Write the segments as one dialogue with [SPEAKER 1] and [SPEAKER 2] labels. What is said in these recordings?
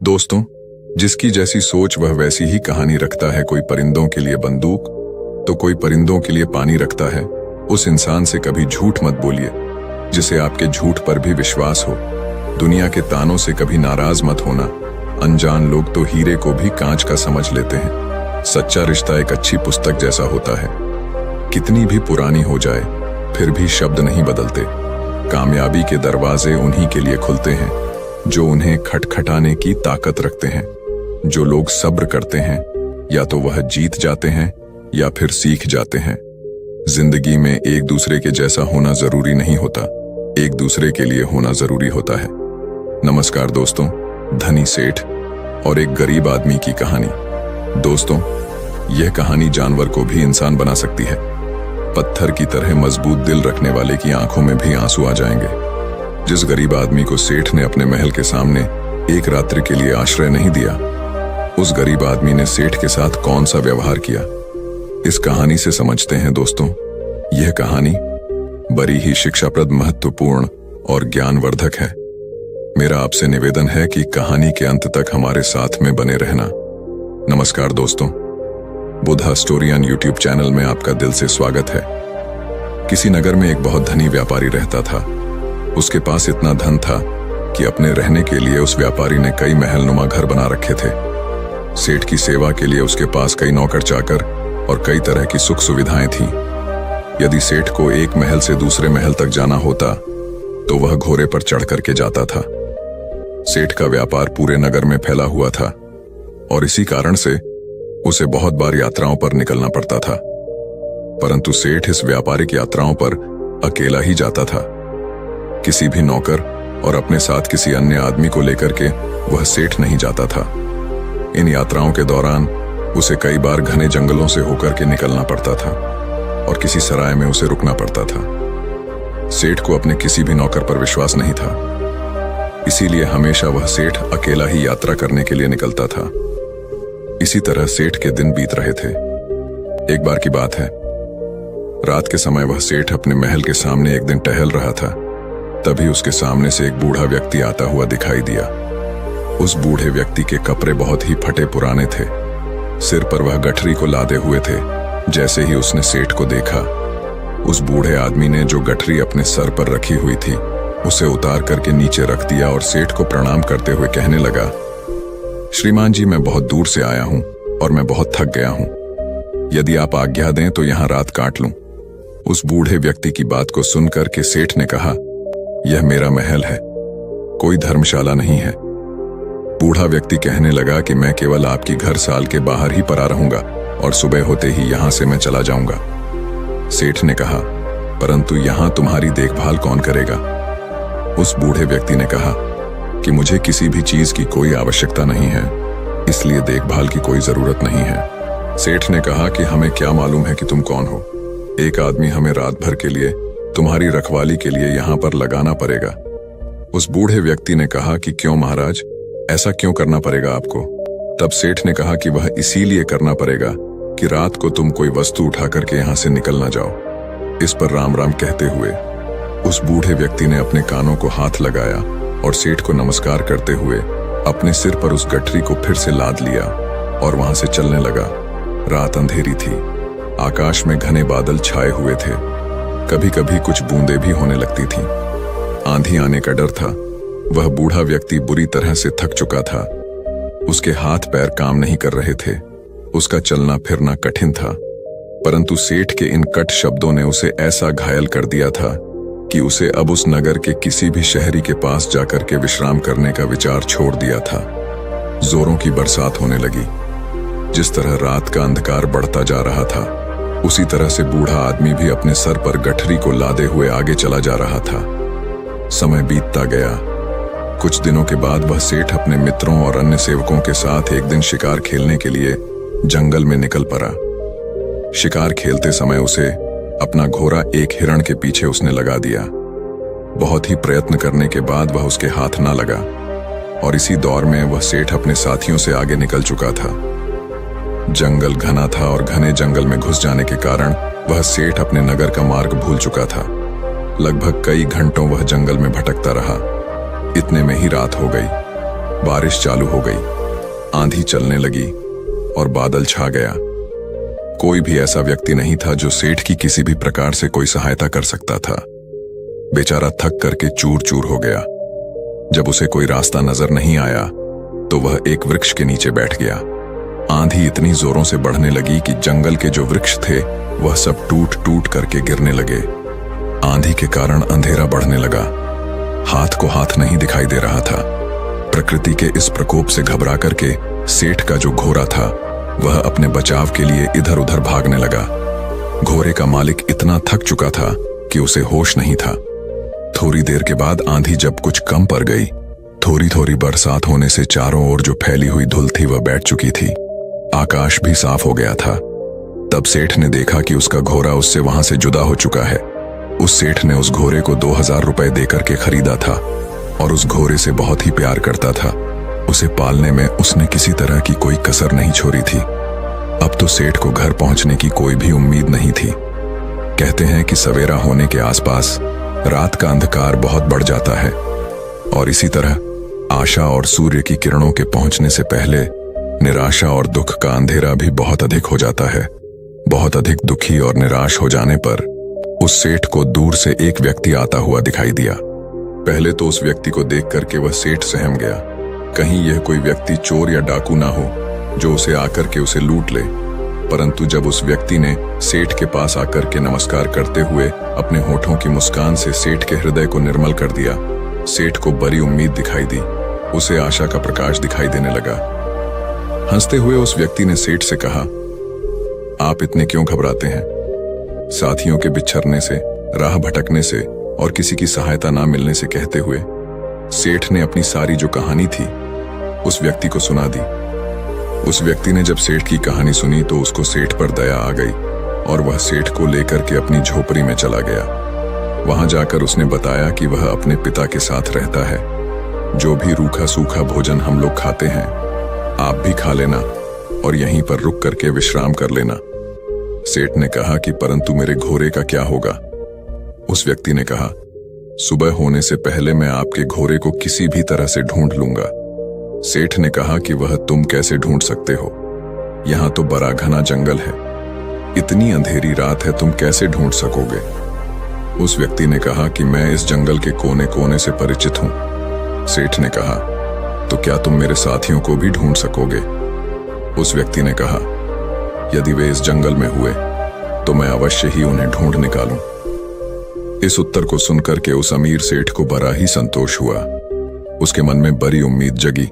[SPEAKER 1] दोस्तों, जिसकी जैसी सोच वह वैसी ही कहानी रखता है। कोई परिंदों के लिए बंदूक तो कोई परिंदों के लिए पानी रखता है। उस इंसान से कभी झूठ मत बोलिए जिसे आपके झूठ पर भी विश्वास हो। दुनिया के तानों से कभी नाराज मत होना। अनजान लोग तो हीरे को भी कांच का समझ लेते हैं। सच्चा रिश्ता एक अच्छी पुस्तक जैसा होता है, कितनी भी पुरानी हो जाए फिर भी शब्द नहीं बदलते। कामयाबी के दरवाजे उन्हीं के लिए खुलते हैं जो उन्हें खटखटाने की ताकत रखते हैं। जो लोग सब्र करते हैं या तो वह जीत जाते हैं या फिर सीख जाते हैं। जिंदगी में एक दूसरे के जैसा होना जरूरी नहीं होता, एक दूसरे के लिए होना जरूरी होता है। नमस्कार दोस्तों, धनी सेठ और एक गरीब आदमी की कहानी। दोस्तों, यह कहानी जानवर को भी इंसान बना सकती है। पत्थर की तरह मजबूत दिल रखने वाले की आंखों में भी आंसू आ जाएंगे। जिस गरीब आदमी को सेठ ने अपने महल के सामने एक रात्रि के लिए आश्रय नहीं दिया, उस गरीब आदमी ने सेठ के साथ कौन सा व्यवहार किया, इस कहानी से समझते हैं। दोस्तों, यह कहानी बड़ी ही शिक्षाप्रद, महत्वपूर्ण और ज्ञानवर्धक है। मेरा आपसे निवेदन है कि कहानी के अंत तक हमारे साथ में बने रहना। नमस्कार दोस्तों, बुधा स्टोरियन यूट्यूब चैनल में आपका दिल से स्वागत है। किसी नगर में एक बहुत धनी व्यापारी रहता था। उसके पास इतना धन था कि अपने रहने के लिए उस व्यापारी ने कई महलनुमा घर बना रखे थे। सेठ की सेवा के लिए उसके पास कई नौकर चाकर और कई तरह की सुख सुविधाएं थीं। यदि सेठ को एक महल से दूसरे महल तक जाना होता तो वह घोड़े पर चढ़ करके जाता था। सेठ का व्यापार पूरे नगर में फैला हुआ था और इसी कारण से उसे बहुत बार यात्राओं पर निकलना पड़ता था। परंतु सेठ इस व्यापारिक यात्राओं पर अकेला ही जाता था। किसी भी नौकर और अपने साथ किसी अन्य आदमी को लेकर के वह सेठ नहीं जाता था। इन यात्राओं के दौरान उसे कई बार घने जंगलों से होकर के निकलना पड़ता था और किसी सराय में उसे रुकना पड़ता था। सेठ को अपने किसी भी नौकर पर विश्वास नहीं था, इसीलिए हमेशा वह सेठ अकेला ही यात्रा करने के लिए निकलता था। इसी तरह सेठ के दिन बीत रहे थे। एक बार की बात है, रात के समय वह सेठ अपने महल के सामने एक दिन टहल रहा था। तभी उसके सामने से एक बूढ़ा व्यक्ति आता हुआ दिखाई दिया। उस बूढ़े व्यक्ति के कपड़े बहुत ही फटे पुराने थे। सिर पर वह गठरी को लादे हुए थे। जैसे ही उसने सेठ को देखा, उस बूढ़े आदमी ने जो गठरी अपने सर पर रखी हुई थी उसे उतार करके नीचे रख दिया और सेठ को प्रणाम करते हुए कहने लगा, श्रीमान जी, मैं बहुत दूर से आया हूं और मैं बहुत थक गया हूं। यदि आप आज्ञा दें तो यहां रात काट लूं। उस बूढ़े व्यक्ति की बात को सुनकर के सेठ ने कहा, यह मेरा महल है, कोई धर्मशाला नहीं है। बूढ़ा व्यक्ति कहने लगा कि मैं केवल आपकी घर साल के बाहर ही पड़ा रहूंगा और सुबह होते ही यहां से मैं चला जाऊंगा। सेठ ने कहा, परंतु यहां तुम्हारी देखभाल कौन करेगा? उस बूढ़े व्यक्ति ने कहा कि मुझे किसी भी चीज की कोई आवश्यकता नहीं है, इसलिए देखभाल की कोई जरूरत नहीं है। सेठ ने कहा कि हमें क्या मालूम है कि तुम कौन हो। एक आदमी हमें रात भर के लिए तुम्हारी रखवाली के लिए यहां पर लगाना पड़ेगा। उस बूढ़े व्यक्ति ने कहा कि क्यों महाराज, ऐसा क्यों करना पड़ेगा आपको? तब सेठ ने कहा कि वह इसीलिए करना पड़ेगा कि रात को तुम कोई वस्तु उठा करके यहां से निकल ना जाओ। इस पर राम राम कहते हुए उस बूढ़े व्यक्ति ने अपने कानों को हाथ लगाया और सेठ को नमस्कार करते हुए अपने सिर पर उस गठरी को फिर से लाद लिया और वहां से चलने लगा। रात अंधेरी थी, आकाश में घने बादल छाए हुए थे। कभी कभी कुछ बूंदें भी होने लगती थीं। आंधी आने का डर था। वह बूढ़ा व्यक्ति बुरी तरह से थक चुका था। उसके हाथ पैर काम नहीं कर रहे थे। उसका चलना फिरना कठिन था। परंतु सेठ के इन कट शब्दों ने उसे ऐसा घायल कर दिया था कि उसे अब उस नगर के किसी भी शहरी के पास जाकर के विश्राम करने का विचार छोड़ दिया था। जोरों की बरसात होने लगी। जिस तरह रात का अंधकार बढ़ता जा रहा था, उसी तरह से बूढ़ा आदमी भी अपने सर पर गठरी को लादे हुए आगे चला जा रहा था। समय बीतता गया। कुछ दिनों के बाद वह सेठ अपने मित्रों और अन्य सेवकों के साथ एक दिन शिकार खेलने के लिए जंगल में निकल पड़ा। शिकार खेलते समय उसे अपना घोड़ा एक हिरण के पीछे उसने लगा दिया। बहुत ही प्रयत्न करने के बाद वह उसके हाथ ना लगा और इसी दौर में वह सेठ अपने साथियों से आगे निकल चुका था। जंगल घना था और घने जंगल में घुस जाने के कारण वह सेठ अपने नगर का मार्ग भूल चुका था। लगभग कई घंटों वह जंगल में भटकता रहा। इतने में ही रात हो गई। बारिश चालू हो गई, आंधी चलने लगी और बादल छा गया। कोई भी ऐसा व्यक्ति नहीं था जो सेठ की किसी भी प्रकार से कोई सहायता कर सकता था। बेचारा थक करके चूर चूर हो गया। जब उसे कोई रास्ता नजर नहीं आया तो वह एक वृक्ष के नीचे बैठ गया। आंधी इतनी जोरों से बढ़ने लगी कि जंगल के जो वृक्ष थे वह सब टूट टूट करके गिरने लगे। आंधी के कारण अंधेरा बढ़ने लगा, हाथ को हाथ नहीं दिखाई दे रहा था। प्रकृति के इस प्रकोप से घबरा करके सेठ का जो घोड़ा था वह अपने बचाव के लिए इधर उधर भागने लगा। घोड़े का मालिक इतना थक चुका था कि उसे होश नहीं था। थोड़ी देर के बाद आंधी जब कुछ कम पड़ गई, थोड़ी थोड़ी बरसात होने से चारों ओर जो फैली हुई धुल थी वह बैठ चुकी थी। आकाश भी साफ हो गया था। तब सेठ ने देखा कि उसका घोड़ा उससे वहां से जुदा हो चुका है। उस सेठ ने उस घोड़े को 2000 रुपए देकर के खरीदा था और उस घोड़े से बहुत ही प्यार करता था। उसे पालने में उसने किसी तरह की कोई कसर नहीं छोड़ी थी। अब तो सेठ को घर पहुंचने की कोई भी उम्मीद नहीं थी। कहते हैं कि सवेरा होने के आसपास रात का अंधकार बहुत बढ़ जाता है और इसी तरह आशा और सूर्य की किरणों के पहुंचने से पहले निराशा और दुख का अंधेरा भी बहुत अधिक हो जाता है। बहुत अधिक दुखी और निराश हो जाने पर उस सेठ को दूर से एक व्यक्ति आता हुआ दिखाई दिया। पहले तो उस व्यक्ति को देख करके वह सेठ सहम गया। कहीं यह कोई व्यक्ति चोर या डाकू ना हो जो उसे आकर के उसे लूट ले। परंतु जब उस व्यक्ति ने सेठ के पास आकर के नमस्कार करते हुए अपने होठों की मुस्कान से सेठ के हृदय को निर्मल कर दिया, सेठ को बड़ी उम्मीद दिखाई दी। उसे आशा का प्रकाश दिखाई देने लगा। हंसते हुए उस व्यक्ति ने सेठ से कहा, आप इतने क्यों घबराते हैं? साथियों के बिछड़ने से, राह भटकने से और किसी की सहायता ना मिलने से कहते हुए सेठ ने अपनी सारी जो कहानी थी उस व्यक्ति को सुना दी। उस व्यक्ति ने जब सेठ की कहानी सुनी तो उसको सेठ पर दया आ गई और वह सेठ को लेकर के अपनी झोपड़ी में चला गया। वहां जाकर उसने बताया कि वह अपने पिता के साथ रहता है। जो भी रूखा सूखा भोजन हम लोग खाते हैं आप भी खा लेना और यहीं पर रुक करके विश्राम कर लेना। सेठ ने कहा कि परंतु मेरे घोड़े का क्या होगा? उस व्यक्ति ने कहा, सुबह होने से पहले मैं आपके घोड़े को किसी भी तरह से ढूंढ लूंगा। सेठ ने कहा कि वह तुम कैसे ढूंढ सकते हो? यहां तो बड़ा घना जंगल है, इतनी अंधेरी रात है, तुम कैसे ढूंढ सकोगे? उस व्यक्ति ने कहा कि मैं इस जंगल के कोने कोने से परिचित हूं। सेठ ने कहा, तो क्या तुम मेरे साथियों को भी ढूंढ सकोगे? उस व्यक्ति ने कहा, यदि वे इस जंगल में हुए तो मैं अवश्य ही उन्हें ढूंढ निकालूं। इस उत्तर को सुनकर के उस अमीर सेठ को बड़ा ही संतोष हुआ। उसके मन में बड़ी उम्मीद जगी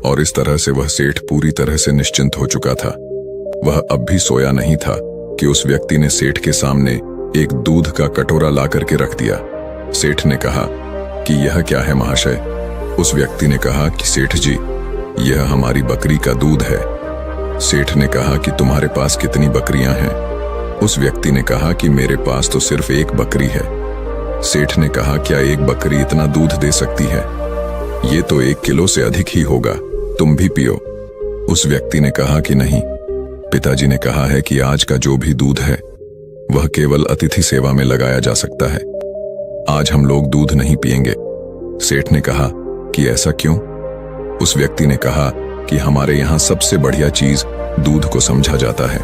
[SPEAKER 1] और इस तरह से वह सेठ पूरी तरह से निश्चिंत हो चुका था। वह अब भी सोया नहीं था कि उस व्यक्ति ने सेठ के सामने एक दूध का कटोरा ला करके रख दिया। सेठ ने कहा कि यह क्या है महाशय? उस व्यक्ति ने कहा कि सेठ जी, यह हमारी बकरी का दूध है। सेठ ने कहा कि तुम्हारे पास कितनी बकरियां हैं? उस व्यक्ति ने कहा कि मेरे पास तो सिर्फ एक बकरी है। सेठ ने कहा, क्या एक बकरी इतना दूध दे सकती है? ये तो 1 किलो से अधिक ही होगा, तुम भी पियो। उस व्यक्ति ने कहा कि नहीं, पिताजी ने कहा है कि आज का जो भी दूध है वह केवल अतिथि सेवा में लगाया जा सकता है। आज हम लोग दूध नहीं पिएंगे। सेठ ने कहा कि ऐसा क्यों? उस व्यक्ति ने कहा कि हमारे यहाँ सबसे बढ़िया चीज दूध को समझा जाता है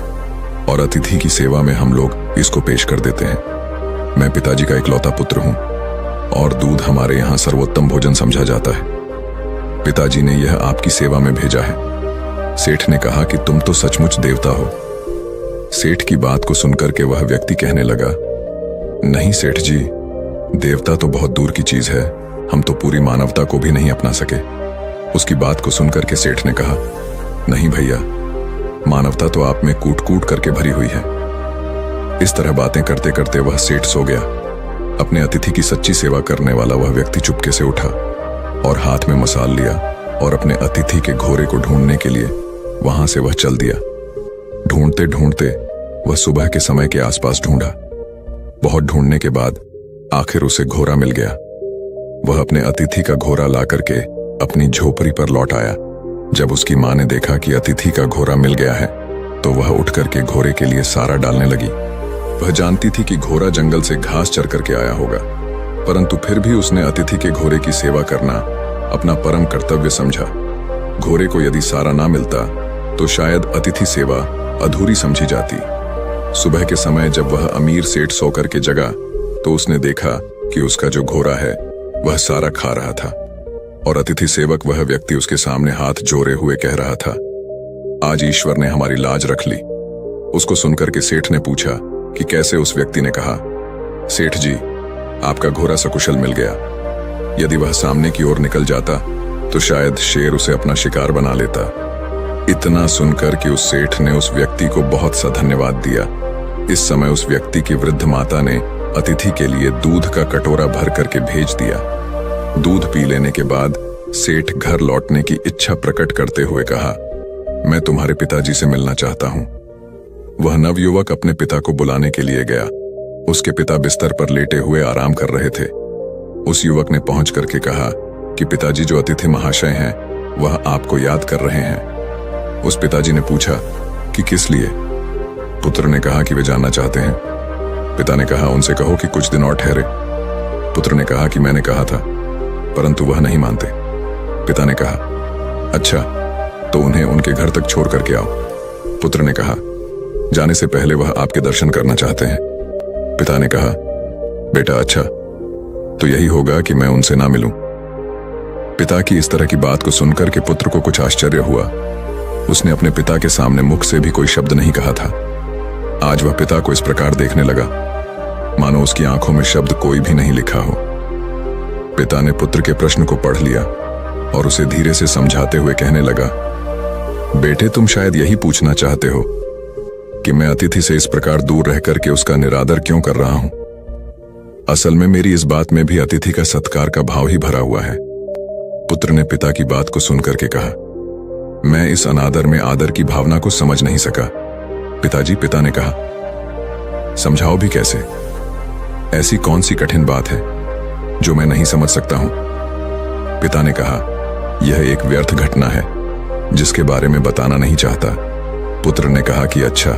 [SPEAKER 1] और अतिथि की सेवा में हम लोग इसको पेश कर देते हैं। मैं पिताजी का इकलौता पुत्र हूं और दूध हमारे यहाँ सर्वोत्तम भोजन समझा जाता है। पिताजी ने यह आपकी सेवा में भेजा है। सेठ ने कहा कि तुम तो सचमुच देवता हो। सेठ की बात को सुनकर के वह व्यक्ति कहने लगा, नहीं सेठ जी, देवता तो बहुत दूर की चीज है, हम तो पूरी मानवता को भी नहीं अपना सके। उसकी बात को सुनकर के सेठ ने कहा, नहीं भैया, मानवता तो आप में कूट कूट करके भरी हुई है। इस तरह बातें करते करते वह सेठ सो गया। अपने अतिथि की सच्ची सेवा करने वाला वह व्यक्ति चुपके से उठा और हाथ में मसाल लिया और अपने अतिथि के घोड़े को ढूंढने के लिए वहां से वह चल दिया। ढूंढते ढूंढते वह सुबह के समय के आसपास ढूंढा। बहुत ढूंढने के बाद आखिर उसे घोड़ा मिल गया। वह अपने अतिथि का घोड़ा ला करके अपनी झोपड़ी पर लौट आया। जब उसकी मां ने देखा कि अतिथि का घोड़ा मिल गया है तो वह उठ करके घोड़े के लिए सारा डालने लगी। वह जानती थी कि घोड़ा जंगल से घास चर करके आया होगा, परंतु फिर भी उसने अतिथि के घोड़े की सेवा करना अपना परम कर्तव्य समझा। घोड़े को यदि सारा ना मिलता तो शायद अतिथि सेवा अधूरी समझी जाती। सुबह के समय जब वह अमीर सेठ सोकर के जगा तो उसने देखा कि उसका जो घोड़ा है वह सारा खा रहा था और अतिथि सेवक वह व्यक्ति उसके सामने हाथ जोड़े हुए कह रहा था, आज ईश्वर ने हमारी लाज रख ली। उसको सुनकर के सेठ ने पूछा कि कैसे। उस व्यक्ति ने कहा, सेठ जी, आपका घोड़ा सकुशल मिल गया। यदि वह सामने की ओर निकल जाता तो शायद शेर उसे अपना शिकार बना लेता। इतना सुनकर कि उस सेठ ने उस व्यक्ति को बहुत सा धन्यवाद दिया। इस समय उस व्यक्ति की वृद्ध माता ने अतिथि के लिए दूध का कटोरा भर करके भेज दिया। दूध पी लेने के बाद सेठ घर लौटने की इच्छा प्रकट करते हुए कहा, मैं तुम्हारे पिताजी से मिलना चाहता हूं। वह नवयुवक अपने पिता को बुलाने के लिए गया। उसके पिता बिस्तर पर लेटे हुए आराम कर रहे थे। उस युवक ने पहुंच करके कहा कि पिताजी जो अतिथि महाशय हैं वह आपको याद कर रहे हैं। उस पिताजी ने पूछा कि किस लिए? पुत्र ने कहा कि वे जानना चाहते हैं। पिता ने कहा, उनसे कहो कि कुछ दिन और ठहरे। पुत्र ने कहा कि मैंने कहा था, परंतु वह नहीं मानते। पिता ने कहा, अच्छा, तो उन्हें उनके घर तक छोड़ करके आओ। पुत्र ने कहा, जाने से पहले वह आपके दर्शन करना चाहते हैं। पिता ने कहा, बेटा अच्छा, तो यही होगा कि मैं उनसे ना मिलूं। पिता की इस तरह की बात को सुनकर के पुत्र को कुछ आश्चर्य हुआ। उसने अपने पिता के सामने मुख से भी कोई शब्द नहीं कहा था। आज वह पिता को इस प्रकार देखने लगा मानो उसकी आंखों में शब्द कोई भी नहीं लिखा हो। पिता ने पुत्र के प्रश्न को पढ़ लिया और उसे धीरे से समझाते हुए कहने लगा, बेटे, तुम शायद यही पूछना चाहते हो कि मैं अतिथि से इस प्रकार दूर रह करके उसका निरादर क्यों कर रहा हूं। असल में मेरी इस बात में भी अतिथि का सत्कार का भाव ही भरा हुआ है। पुत्र ने पिता की बात को सुनकर के कहा, मैं इस अनादर में आदर की भावना को समझ नहीं सका। पिताजी, पिता ने कहा, समझाओ भी कैसे? ऐसी कौन सी कठिन बात है जो मैं नहीं समझ सकता हूं? पिता ने कहा, यह एक व्यर्थ घटना है जिसके बारे में बताना नहीं चाहता। पुत्र ने कहा कि अच्छा,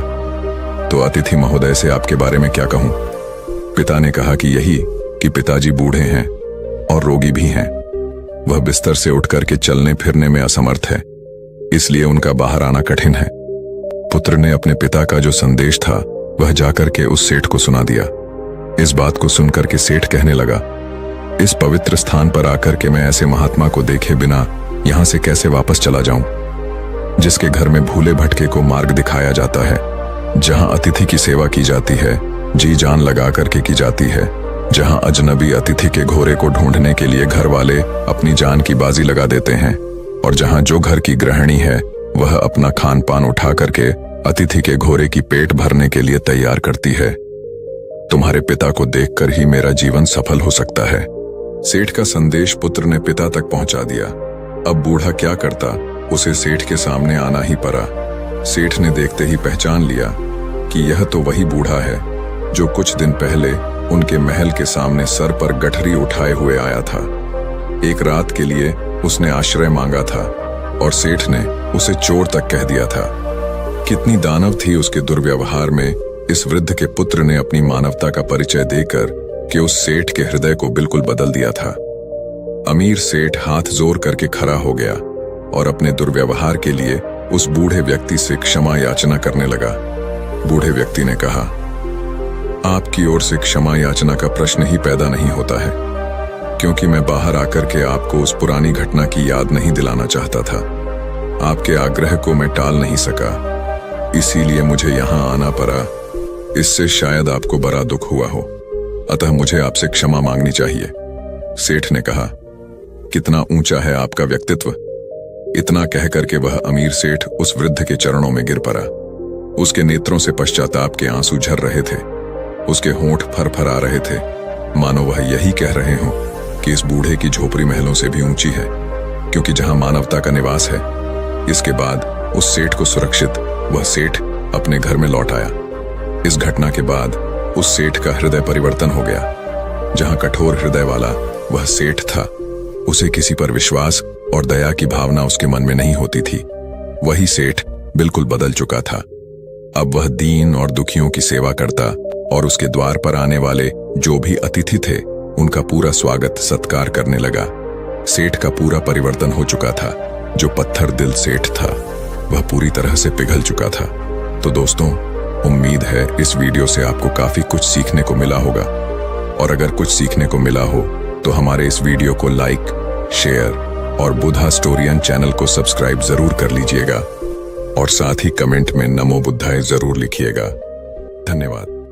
[SPEAKER 1] तो अतिथि महोदय से आपके बारे में क्या कहूं? पिता ने कहा कि यही कि पिताजी बूढ़े हैं और रोगी भी हैं। वह बिस्तर से उठ करके चलने फिरने में असमर्थ है, इसलिए उनका बाहर आना कठिन है। पुत्र ने अपने पिता का जो संदेश था वह जाकर के उस सेठ को सुना दिया। इस बात को सुनकर के सेठ कहने लगा, इस पवित्र स्थान पर आकर के मैं ऐसे महात्मा को देखे बिना यहां से कैसे वापस चला जाऊं, जिसके घर में भूले भटके को मार्ग दिखाया जाता है, जहां अतिथि की सेवा की जाती है, जी जान लगा करके की जाती है, जहां अजनबी अतिथि के घोड़े को ढूंढने के लिए घर वाले अपनी जान की बाजी लगा देते हैं, और जहां जो घर की गृहिणी है वह अपना खान पान उठा करके अतिथि के घोड़े की पेट भरने के लिए तैयार करती है। तुम्हारे पिता को देखकर ही मेरा जीवन सफल हो सकता है। सेठ का संदेश पुत्र ने पिता तक पहुंचा दिया। अब बूढ़ा क्या करता, उसे सेठ के सामने आना ही पड़ा। सेठ ने देखते ही पहचान लिया कि यह तो वही बूढ़ा है जो कुछ दिन पहले उनके महल के सामने सर पर गठरी उठाए हुए आया था। एक रात के लिए उसने आश्रय मांगा था और सेठ ने उसे चोर तक कह दिया था। कितनी दानव थी उसके दुर्व्यवहार में इस वृद्ध के पुत्र ने अपनी मानवता का परिचय देकर कि उस सेठ के हृदय को बिल्कुल बदल दिया था। अमीर सेठ हाथ जोड़ करके खड़ा हो गया और अपने दुर्व्यवहार के लिए उस बूढ़े व्यक्ति से क्षमा याचना करने लगा। बूढ़े व्यक्ति ने कहा, आपकी ओर से क्षमा याचना का प्रश्न ही पैदा नहीं होता है, क्योंकि मैं बाहर आकर के आपको उस पुरानी घटना की याद नहीं दिलाना चाहता था। आपके आग्रह को मैं टाल नहीं सका, इसीलिए मुझे यहां आना पड़ा। इससे शायद आपको बड़ा दुख हुआ हो, अतः मुझे आपसे क्षमा मांगनी चाहिए। सेठ ने कहा, कितना ऊंचा है आपका व्यक्तित्व। इतना कह करके वह अमीर सेठ उस वृद्ध के चरणों में गिर पड़ा। उसके नेत्रों से पश्चाताप के आंसू झर रहे थे। उसके होंठ फरफरा रहे थे, मानो वह यही कह रहे हों कि इस बूढ़े की झोपड़ी महलों से भी ऊंची है, क्योंकि जहां मानवता का निवास है। इसके बाद उस सेठ को सुरक्षित वह सेठ अपने घर में लौट आया। इस घटना के बाद उस सेठ का हृदय परिवर्तन हो गया। जहां कठोर हृदय वाला वह सेठ था, उसे किसी पर विश्वास और दया की भावना उसके मन में नहीं होती थी। वही सेठ बिल्कुल बदल चुका था। अब वह दीन और दुखियों की सेवा करता और उसके द्वार पर आने वाले जो भी अतिथि थे उनका पूरा स्वागत सत्कार करने लगा। सेठ का पूरा परिवर्तन हो चुका था। जो पत्थर दिल सेठ था वह पूरी तरह से पिघल चुका था। तो दोस्तों, उम्मीद है इस वीडियो से आपको काफी कुछ सीखने को मिला होगा, और अगर कुछ सीखने को मिला हो तो हमारे इस वीडियो को लाइक, शेयर और बुधा स्टोरियन चैनल को सब्सक्राइब जरूर कर लीजिएगा, और साथ ही कमेंट में नमो बुद्धाय जरूर लिखिएगा। धन्यवाद।